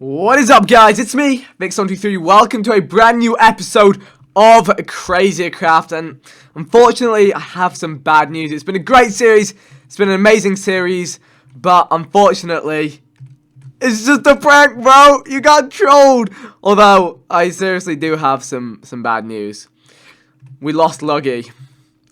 What is up, guys? It's me, Vix123. Welcome to a brand new episode of Crazier Craft, and unfortunately, I have some bad news. It's been a great series, it's been an amazing series, but unfortunately, it's just a prank, bro. You got trolled. Although, I seriously do have some bad news. We lost Luggy.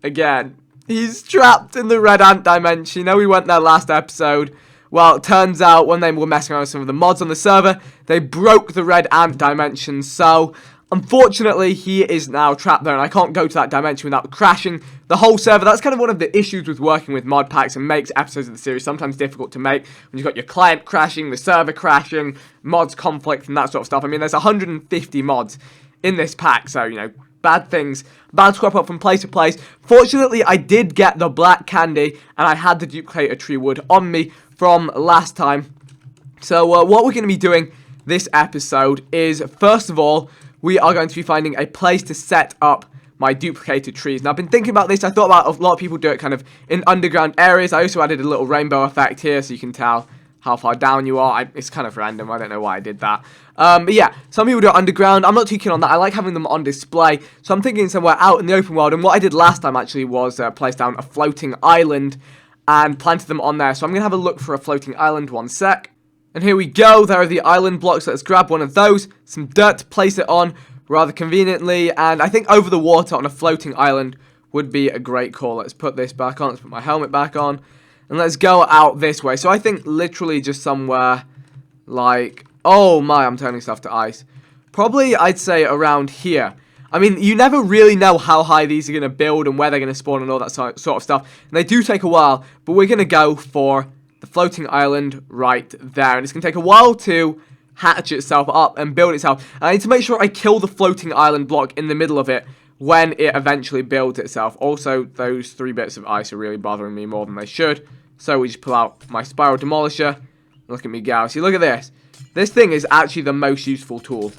Again. He's trapped in the red ant dimension. You know, we went there last episode. Well, it turns out when they were messing around with some of the mods on the server, they broke the red ant dimension. So, unfortunately, he is now trapped there, and I can't go to that dimension without crashing the whole server. That's kind of one of the issues with working with mod packs and makes episodes of the series sometimes difficult to make when you've got your client crashing, the server crashing, mods conflict, and that sort of stuff. I mean, there's 150 mods in this pack, so, you know, bad things bound to crop up from place to place. Fortunately, I did get the black candy, and I had the duplicator tree wood on me from last time. So what we're going to be doing this episode is, first of all, we are going to be finding a place to set up my duplicated trees. Now, I've been thinking about this. I thought about a lot of people do it kind of in underground areas. I also added a little rainbow effect here so you can tell how far down you are. It's kind of random. I don't know why I did that. But yeah, some people do it underground. I'm not too keen on that. I like having them on display. So I'm thinking somewhere out in the open world. And what I did last time actually was place down a floating island and planted them on there. So I'm going to have a look for a floating island. One sec. And here we go. There are the island blocks. Let's grab one of those. Some dirt to place it on rather conveniently. And I think over the water on a floating island would be a great call. Let's put this back on. Let's put my helmet back on. And let's go out this way. So I think literally just somewhere like... Oh my, I'm turning stuff to ice. Probably, I'd say, around here. I mean, you never really know how high these are going to build and where they're going to spawn and all that sort of stuff. And they do take a while, but we're going to go for the floating island right there. And it's going to take a while to hatch itself up and build itself. And I need to make sure I kill the floating island block in the middle of it when it eventually builds itself. Also, those 3 bits of ice are really bothering me more than they should. So we just pull out my spiral demolisher. Look at me go. See, look at this. This thing is actually the most useful tool,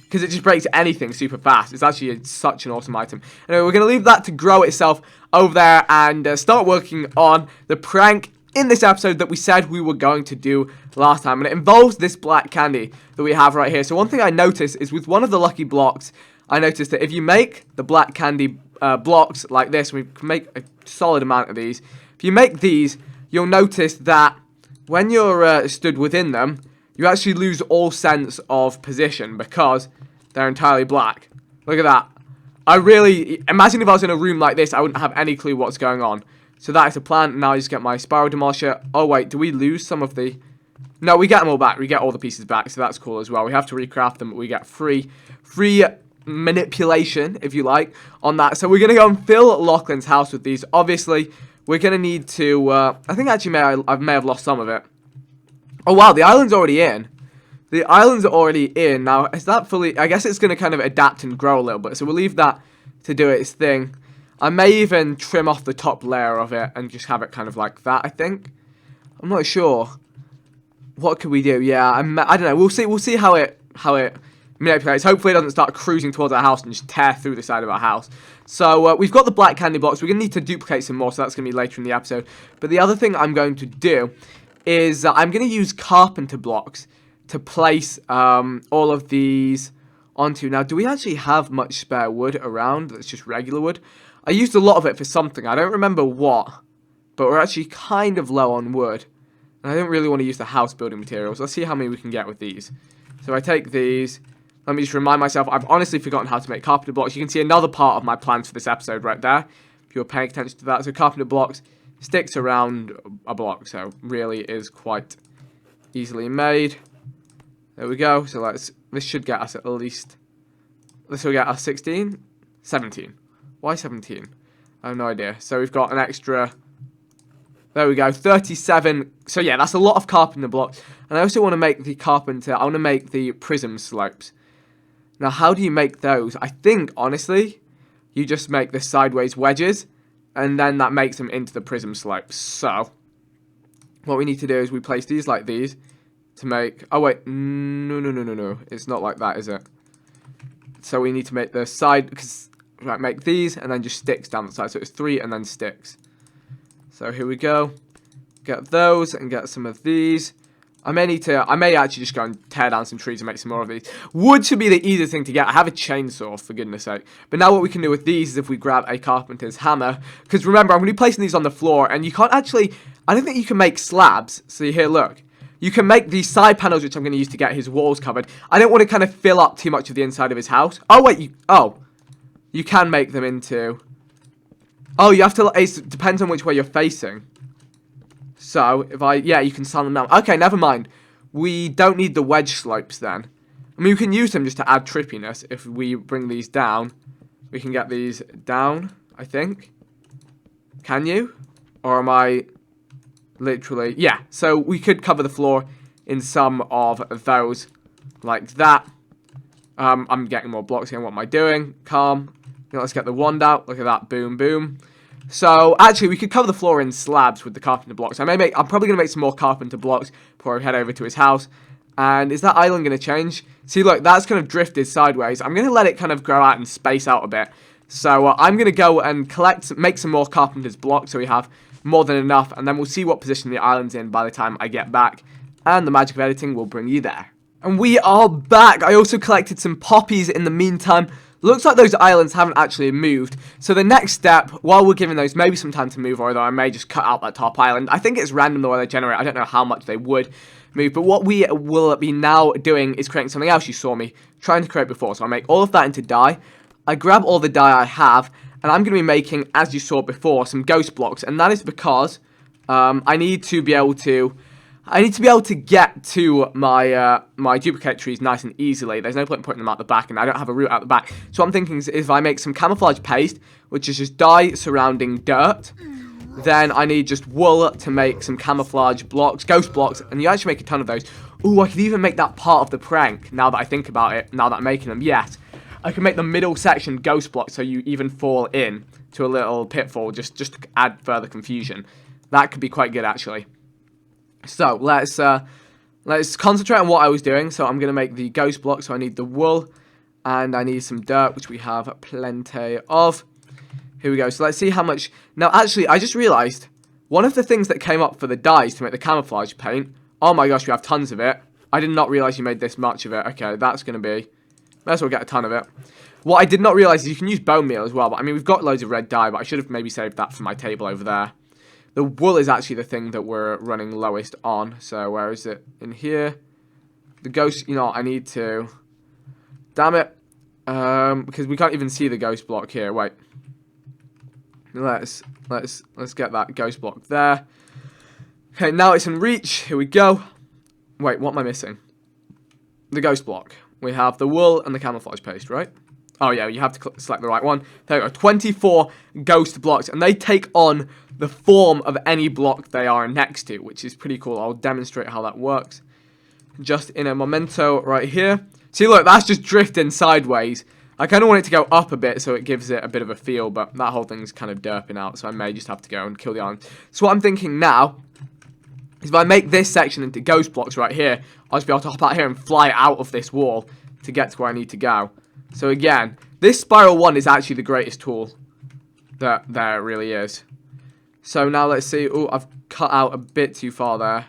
because it just breaks anything super fast. It's actually such an awesome item. Anyway, we're going to leave that to grow itself over there and start working on the prank in this episode that we said we were going to do last time. And it involves this black candy that we have right here. So one thing I noticed is with one of the lucky blocks, I noticed that if you make the black candy blocks like this, we can make a solid amount of these. If you make these, you'll notice that when you're stood within them, you actually lose all sense of position because they're entirely black. Look at that. I really... Imagine if I was in a room like this, I wouldn't have any clue what's going on. So that is the plan. Now I just get my spiral demolisher. Oh, wait. Do we lose some of the... No, we get them all back. We get all the pieces back, so that's cool as well. We have to recraft them, but we get free manipulation, if you like, on that. So we're going to go and fill LACHLAN's house with these. Obviously, we're going to need to... I think actually I may have lost some of it. Oh, wow, the island's already in. The island's already in. Now, is that fully... I guess it's going to kind of adapt and grow a little bit. So we'll leave that to do its thing. I may even trim off the top layer of it and just have it kind of like that, I think. I'm not sure. What could we do? Yeah, I don't know. We'll see how it manipulates. Hopefully it doesn't start cruising towards our house and just tear through the side of our house. So we've got the black candy blocks. We're going to need to duplicate some more, so that's going to be later in the episode. But the other thing I'm going to do is I'm going to use carpenter blocks to place all of these onto. Now, do we actually have much spare wood around that's just regular wood? I used a lot of it for something. I don't remember what, but we're actually kind of low on wood. And I don't really want to use the house building materials. Let's see how many we can get with these. So I take these. Let me just remind myself, I've honestly forgotten how to make carpenter blocks. You can see another part of my plans for this episode right there, if you're paying attention to that. So carpenter blocks sticks around a block, so really is quite easily made. There we go. So this should get us at least, this will get us 16, 17. Why 17? I have no idea. So we've got an extra, there we go, 37. So yeah, that's a lot of carpenter blocks. And I also want to make the carpenter, I want to make the prism slopes. Now, how do you make those? I think, honestly, you just make the sideways wedges, and then that makes them into the prism slopes. So, what we need to do is we place these like these to make... Oh, wait. No. It's not like that, is it? So, we need to make the side... Because, right, make these, and then just sticks down the side. So, it's 3 and then sticks. So, here we go. Get those, and get some of these. I may actually just go and tear down some trees and make some more of these. Wood should be the easiest thing to get. I have a chainsaw, for goodness sake. But now what we can do with these is if we grab a carpenter's hammer. Because remember, I'm going to be placing these on the floor. And you can't actually... I don't think you can make slabs. So here, look. You can make these side panels, which I'm going to use to get his walls covered. I don't want to kind of fill up too much of the inside of his house. Oh, wait. You can make them into... Oh, you have to... It depends on which way you're facing. So, yeah, you can sand them down. Okay, never mind. We don't need the wedge slopes then. I mean, we can use them just to add trippiness. If we bring these down, we can get these down, I think. Can you? Or am I literally... Yeah, so we could cover the floor in some of those like that. I'm getting more blocks here. What am I doing? Calm. Let's get the wand out. Look at that. Boom, boom. So, actually, we could cover the floor in slabs with the carpenter blocks. I'm probably going to make some more carpenter blocks before I head over to his house. And is that island going to change? See, look, that's kind of drifted sideways. I'm going to let it kind of grow out and space out a bit. So, I'm going to go and make some more carpenter's blocks so we have more than enough. And then we'll see what position the island's in by the time I get back. And the magic of editing will bring you there. And we are back. I also collected some poppies in the meantime. Looks like those islands haven't actually moved. So the next step, while we're giving those maybe some time to move, although I may just cut out that top island. I think it's random the way they generate. I don't know how much they would move. But what we will be now doing is creating something else you saw me trying to create before. So I make all of that into dye. I grab all the dye I have. And I'm going to be making, as you saw before, some ghost blocks. And that is because I need to be able to get to my my duplicate trees nice and easily. There's no point in putting them out the back, and I don't have a route out the back. So what I'm thinking is if I make some camouflage paste, which is just dye surrounding dirt, then I need just wool to make some camouflage blocks, ghost blocks, and you actually make a ton of those. Ooh, I could even make that part of the prank, now that I think about it, now that I'm making them. Yes, I can make the middle section ghost blocks so you even fall in to a little pitfall, just to add further confusion. That could be quite good, actually. So, let's concentrate on what I was doing. So, I'm going to make the ghost block. So, I need the wool. And I need some dirt, which we have plenty of. Here we go. So, let's see how much... Now, actually, I just realized one of the things that came up for the dyes to make the camouflage paint... Oh my gosh, we have tons of it. I did not realize you made this much of it. Okay, that's going to be... Might as well get a ton of it. What I did not realize is you can use bone meal as well. But, I mean, we've got loads of red dye, but I should have maybe saved that for my table over there. The wool is actually the thing that we're running lowest on. So, where is it? In here. The ghost, you know what, I need to... Damn it. Because we can't even see the ghost block here. Wait. Let's get that ghost block there. Okay, now it's in reach. Here we go. Wait, what am I missing? The ghost block. We have the wool and the camouflage paste, right? Oh, yeah, you have to select the right one. There we go. 24 ghost blocks. And they take on the form of any block they are next to, which is pretty cool. I'll demonstrate how that works just in a momento right here. See, look, that's just drifting sideways. I kind of want it to go up a bit so it gives it a bit of a feel, but that whole thing's kind of derping out, so I may just have to go and kill the island. So what I'm thinking now is if I make this section into ghost blocks right here, I'll just be able to hop out here and fly out of this wall to get to where I need to go. So again, this spiral one is actually the greatest tool that there really is. So now let's see. Oh, I've cut out a bit too far there.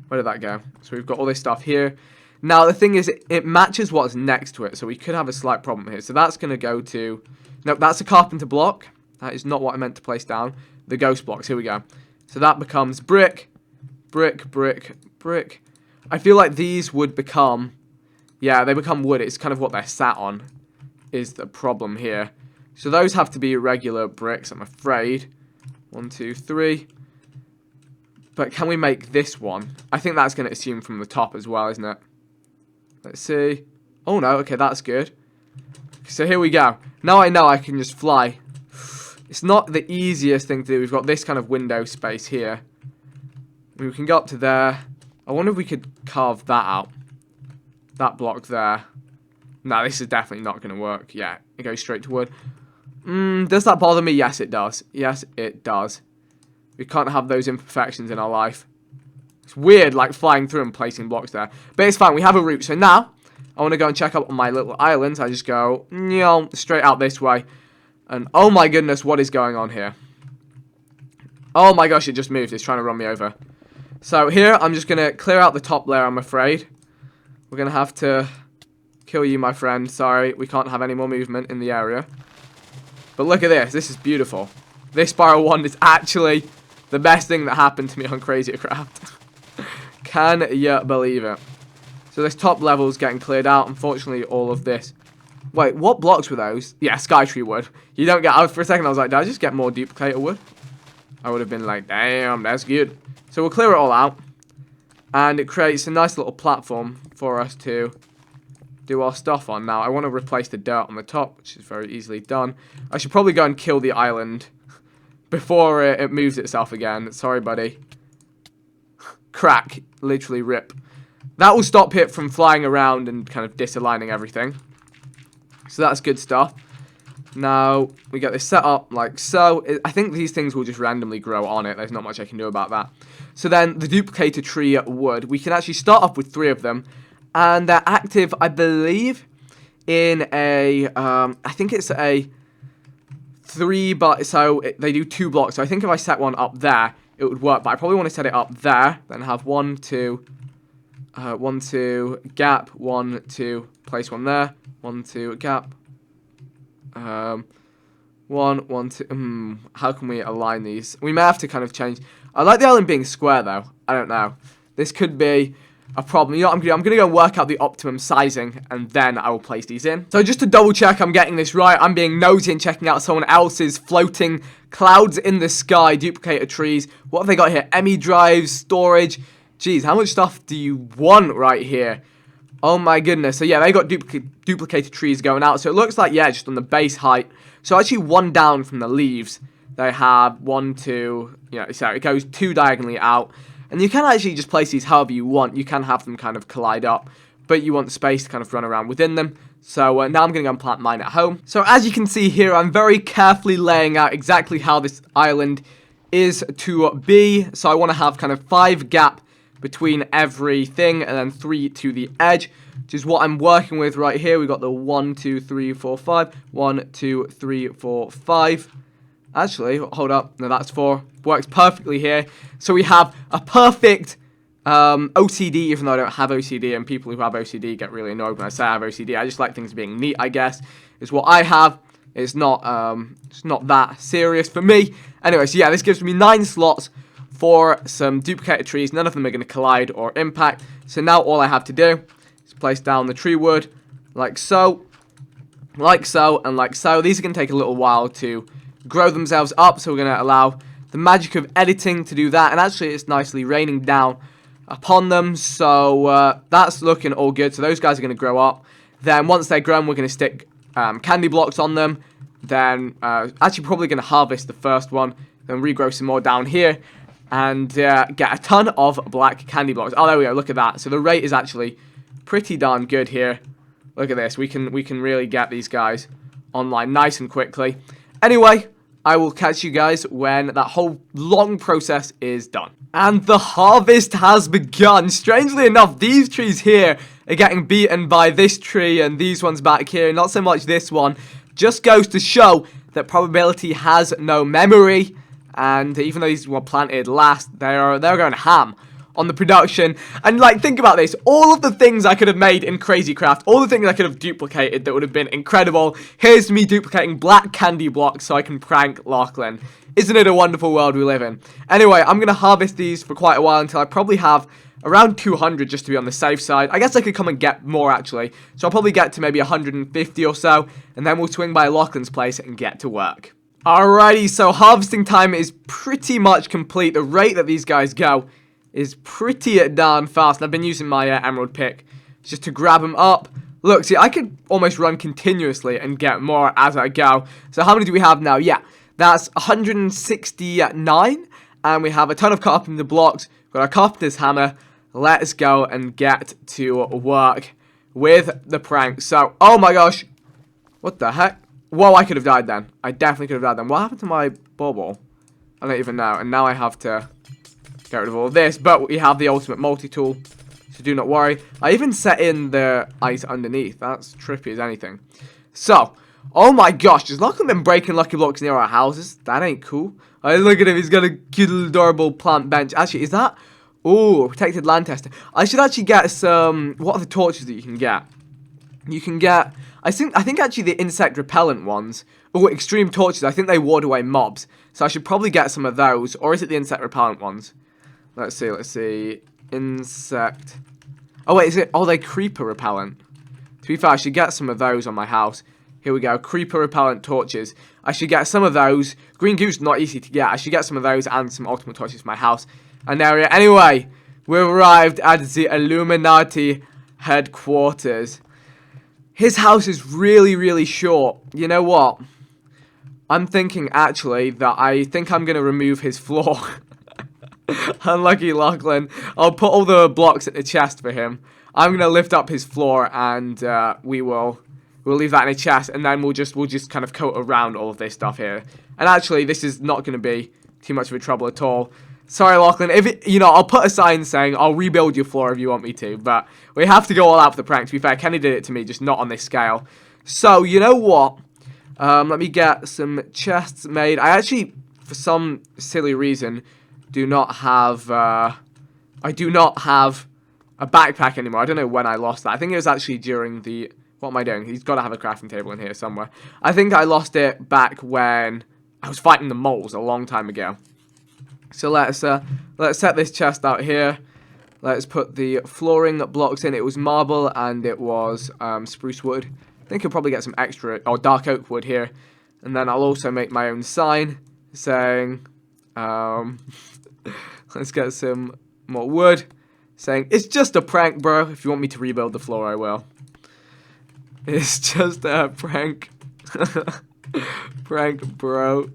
Where did that go? So we've got all this stuff here. Now the thing is, it matches what's next to it. So we could have a slight problem here. So that's going to go to... No, that's a carpenter block. That is not what I meant to place down. The ghost blocks. Here we go. So that becomes brick, brick, brick, brick. I feel like these would become... Yeah, they become wood. It's kind of what they're sat on is the problem here. So those have to be regular bricks, I'm afraid. 1, 2, 3. But can we make this one? I think that's going to assume from the top as well, isn't it? Let's see. Oh, no. Okay, that's good. So here we go. Now I know I can just fly. It's not the easiest thing to do. We've got this kind of window space here. We can go up to there. I wonder if we could carve that out. That block there. No, this is definitely not going to work. Yeah, it goes straight to wood. Does that bother me? Yes, it does. Yes, it does. We can't have those imperfections in our life. It's weird, like, flying through and placing blocks there. But it's fine. We have a route. So now, I want to go and check up on my little islands. I just go, straight out this way. And, oh my goodness, what is going on here? Oh my gosh, it just moved. It's trying to run me over. So here, I'm just going to clear out the top layer, I'm afraid. We're going to have to kill you, my friend. Sorry, we can't have any more movement in the area. But look at this. This is beautiful. This spiral wand is actually the best thing that happened to me on Crazier Craft. Can you believe it? So this top level is getting cleared out. Unfortunately, all of this. Wait, what blocks were those? Yeah, Skytree wood. You don't get... For a second, I was like, did I just get more duplicator wood? I would have been like, damn, that's good. So we'll clear it all out. And it creates a nice little platform for us to do our stuff on. Now, I want to replace the dirt on the top, which is very easily done. I should probably go and kill the island before it moves itself again. Sorry, buddy. Crack. Literally rip. That will stop it from flying around and kind of disaligning everything. So that's good stuff. Now, we get this set up like so. I think these things will just randomly grow on it. There's not much I can do about that. So then, the duplicator tree wood. We can actually start off with 3 of them. And they're active, I believe, in a... I think it's a 3, but... So, they do 2 blocks. So, I think if I set one up there, it would work. But I probably want to set it up there. Then have 1, 2... 1, 2, gap, 1, 2, place one there, 1, 2, gap, 1, 1, 2, how can we align these? We may have to kind of change. I like the island being square though, I don't know. This could be a problem. You know what I'm going to do? I'm going to go and work out the optimum sizing, and then I will place these in. So just to double check I'm getting this right, I'm being nosy and checking out someone else's floating clouds in the sky, duplicator trees. What have they got here? ME drives, storage. Jeez, how much stuff do you want right here? Oh my goodness. So yeah, they got duplicated trees going out. So it looks like, yeah, just on the base height. So actually 1 down from the leaves. They have 1, 2, you know, so it goes 2 diagonally out. And you can actually just place these however you want. You can have them kind of collide up. But you want space to kind of run around within them. So now I'm going to go and plant mine at home. So as you can see here, I'm very carefully laying out exactly how this island is to be. So I want to have kind of 5 gap between everything, and then 3 to the edge, which is what I'm working with right here. We've got the 1, 2, 3, 4, 5. 1, 2, 3, 4, 5. Actually, hold up. No, that's 4. Works perfectly here. So we have a perfect OCD, even though I don't have OCD, and people who have OCD get really annoyed when I say I have OCD. I just like things being neat, I guess, is what I have. It's not that serious for me. Anyway, so yeah, this gives me 9 slots for some duplicated trees. None of them are going to collide or impact. So now all I have to do is place down the tree wood like so, and like so. These are going to take a little while to grow themselves up, so we're going to allow the magic of editing to do that. And actually, it's nicely raining down upon them, so that's looking all good. So those guys are going to grow up. Then once they're grown, we're going to stick candy blocks on them. Then actually probably going to harvest the first one, then regrow some more down here, and get a ton of black candy blocks. Oh, there we go. Look at that. So the rate is actually pretty darn good here. Look at this. We can really get these guys online nice and quickly. Anyway, I will catch you guys when that whole long process is done. And the harvest has begun. Strangely enough, these trees here are getting beaten by this tree and these ones back here. Not so much this one. Just goes to show that probability has no memory. And even though these were planted last, they're going ham on the production. And like, think about this. All of the things I could have made in Crazy Craft, all the things I could have duplicated that would have been incredible. Here's me duplicating black candy blocks so I can prank LACHLAN. Isn't it a wonderful world we live in? Anyway, I'm going to harvest these for quite a while until I probably have around 200 just to be on the safe side. I guess I could come and get more actually. So I'll probably get to maybe 150 or so. And then we'll swing by LACHLAN's place and get to work. Alrighty, so harvesting time is pretty much complete. The rate that these guys go is pretty darn fast. And I've been using my emerald pick just to grab them up. Look, see, I could almost run continuously and get more as I go. So how many do we have now? Yeah, that's 169. And we have a ton of carpenter blocks. Got our carpenter's hammer. Let's go and get to work with the prank. So, oh my gosh. What the heck? Whoa, I could have died then. I definitely could have died then. What happened to my bubble? I don't even know. And now I have to get rid of all of this. But we have the ultimate multi-tool. So do not worry. I even set in the ice underneath. That's trippy as anything. So, oh my gosh. Has LACHLAN been breaking lucky blocks near our houses? That ain't cool. Look at him. He's got a cute little adorable plant bench. Actually, is that Ooh, protected land tester. I should actually get some... What are the torches that you can get? You can get... I think actually the insect repellent ones... Oh, extreme torches. I think they ward away mobs. So I should probably get some of those. Or is it the insect repellent ones? Let's see. Insect... Oh, wait, is it... Oh, they creeper repellent. To be fair, I should get some of those on my house. Here we go. Creeper repellent torches. I should get some of those. Green goose, not easy to get. I should get some of those and some ultimate torches for my house. An area. Anyway, we've arrived at the Illuminati headquarters. His house is really, really short. You know what? I'm thinking, actually, that I think I'm going to remove his floor. Unlucky Lachlan. I'll put all the blocks at the chest for him. I'm going to lift up his floor and we'll leave that in a chest. And then we'll just kind of coat around all of this stuff here. And actually, this is not going to be too much of a trouble at all. Sorry, Lachlan. I'll put a sign saying I'll rebuild your floor if you want me to, but we have to go all out for the prank. To be fair, Kenny did it to me, just not on this scale. So, you know what? Let me get some chests made. I actually, for some silly reason, do not have a backpack anymore. I don't know when I lost that. I think it was actually during the... What am I doing? He's got to have a crafting table in here somewhere. I think I lost it back when I was fighting the moles a long time ago. So let's set this chest out here. Let's put the flooring blocks in. It was marble and it was spruce wood. I think I'll probably get some extra or dark oak wood here. And then I'll also make my own sign saying, let's get some more wood. Saying, it's just a prank, bro. If you want me to rebuild the floor, I will. It's just a prank. Prank, bro.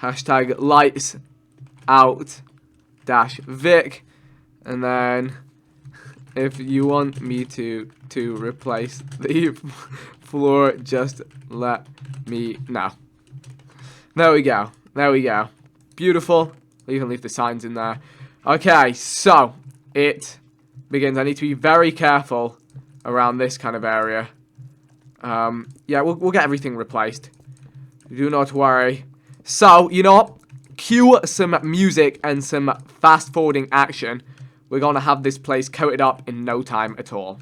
Hashtag lights out dash Vic. And then if you want me to replace the floor, just let me know. There we go. There we go. Beautiful. You can leave the signs in there. Okay, so it begins. I need to be very careful around this kind of area. Yeah, we'll get everything replaced. Do not worry. So, you know what? Cue some music and some fast-forwarding action. We're going to have this place coated up in no time at all.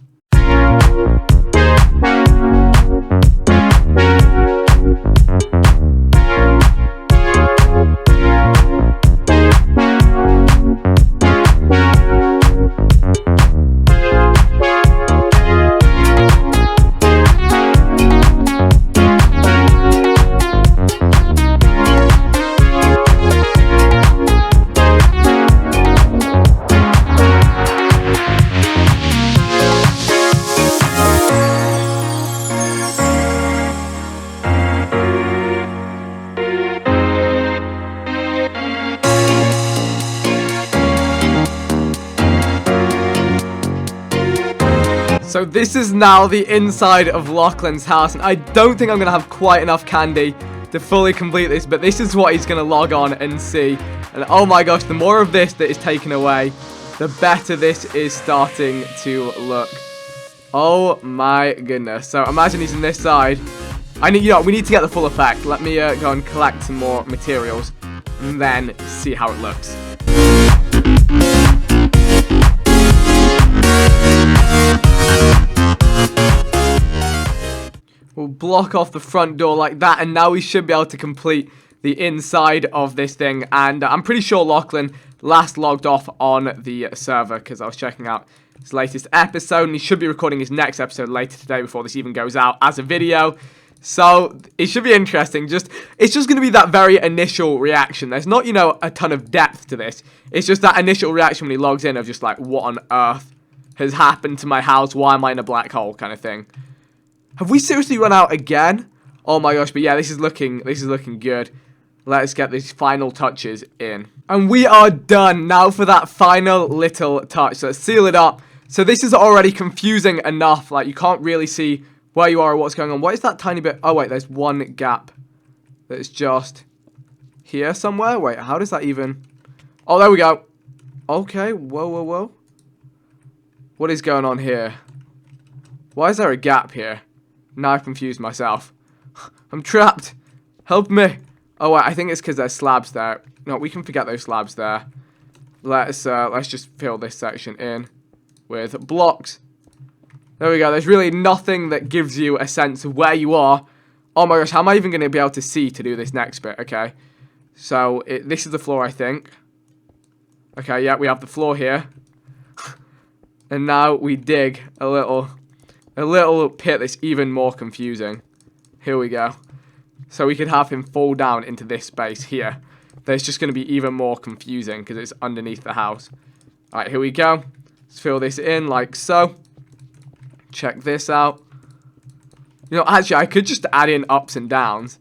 So this is now the inside of Lachlan's house, and I don't think I'm going to have quite enough candy to fully complete this, but this is what he's going to log on and see. And oh my gosh, the more of this that is taken away, the better this is starting to look. Oh my goodness. So imagine he's on this side. We need to get the full effect. Let me go and collect some more materials and then see how it looks. We'll block off the front door like that, and now we should be able to complete the inside of this thing. And I'm pretty sure Lachlan last logged off on the server because I was checking out his latest episode, and he should be recording his next episode later today before this even goes out as a video. So it should be interesting. It's just going to be that very initial reaction. There's not, a ton of depth to this. It's just that initial reaction when he logs in of just like, what on earth has happened to my house? Why am I in a black hole kind of thing? Have we seriously run out again? Oh my gosh, but yeah, this is looking good. Let's get these final touches in. And we are done. Now for that final little touch. So let's seal it up. So this is already confusing enough. Like, you can't really see where you are or what's going on. What is that tiny bit? Oh wait, there's one gap that's just here somewhere. Wait, how does that even... Oh, there we go. Okay, whoa. What is going on here? Why is there a gap here? Now I've confused myself. I'm trapped. Help me. Oh, wait, I think it's because there's slabs there. No, we can forget those slabs there. Let's just fill this section in with blocks. There we go. There's really nothing that gives you a sense of where you are. Oh my gosh, how am I even going to be able to see to do this next bit? Okay. So, this is the floor, I think. Okay, yeah, we have the floor here. And now we dig a little pit that's even more confusing. Here we go. So we could have him fall down into this space here. That's just going to be even more confusing because it's underneath the house. Alright, here we go. Let's fill this in like so. Check this out. You know, actually, I could just add in ups and downs.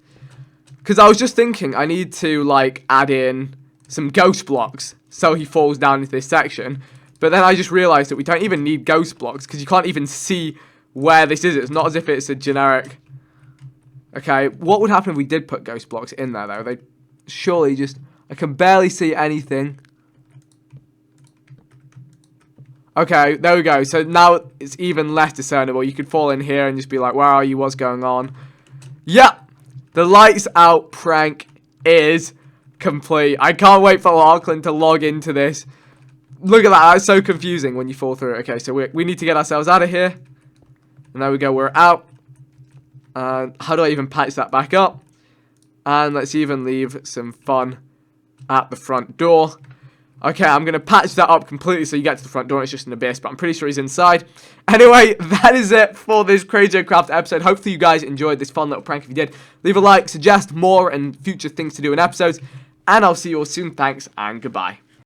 Because I was just thinking, I need to, like, add in some ghost blocks so he falls down into this section. But then I just realized that we don't even need ghost blocks because you can't even see where this is. It's not as if it's a generic... Okay, what would happen if we did put ghost blocks in there, though? They surely just... I can barely see anything. Okay, there we go. So now it's even less discernible. You could fall in here and just be like, where are you? What's going on? Yep. The lights out prank is complete. I can't wait for LACHLAN to log into this. Look at that. That's so confusing when you fall through it. Okay, so we need to get ourselves out of here. And there we go. We're out. How do I even patch that back up? And let's even leave some fun at the front door. Okay, I'm going to patch that up completely so you get to the front door and it's just an abyss, but I'm pretty sure he's inside. Anyway, that is it for this Crazier Craft episode. Hopefully you guys enjoyed this fun little prank. If you did, leave a like, suggest more and future things to do in episodes, and I'll see you all soon. Thanks, and goodbye.